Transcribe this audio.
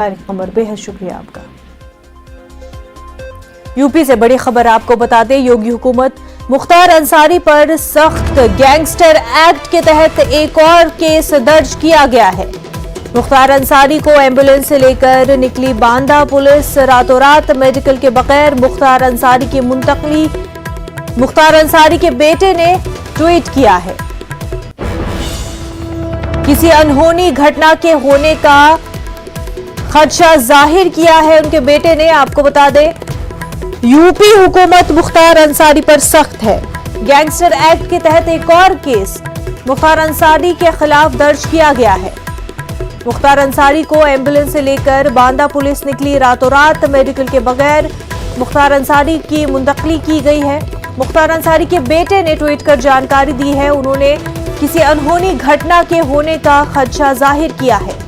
कमर, बेहद शुक्रिया आपका। यूपी से बड़ी खबर आपको बता दें, योगी हुकूमत मुख्तार अंसारी पर सख्त गैंगस्टर एक्ट के तहत एक और केस दर्ज किया गया है। मुख्तार अंसारी को एम्बुलेंस से लेकर निकली बांदा पुलिस, रातों रात मेडिकल के बगैर मुख्तार अंसारी की मुंतकली मुख्तार अंसारी के बेटे ने ट्वीट किया है। किसी अनहोनी घटना के होने का खदशा जाहिर किया है उनके बेटे ने। आपको बता दें, यूपी हुकूमत मुख्तार अंसारी पर सख्त है। गैंगस्टर एक्ट के तहत एक और केस मुख्तार अंसारी के खिलाफ दर्ज किया गया है। मुख्तार अंसारी को एम्बुलेंस से लेकर बांदा पुलिस निकली, रातों रात मेडिकल के बगैर मुख्तार अंसारी की मुंतकली की गई है। मुख्तार अंसारी के बेटे ने ट्वीट कर जानकारी दी है। उन्होंने किसी अनहोनी घटना के होने का खदशा जाहिर किया है।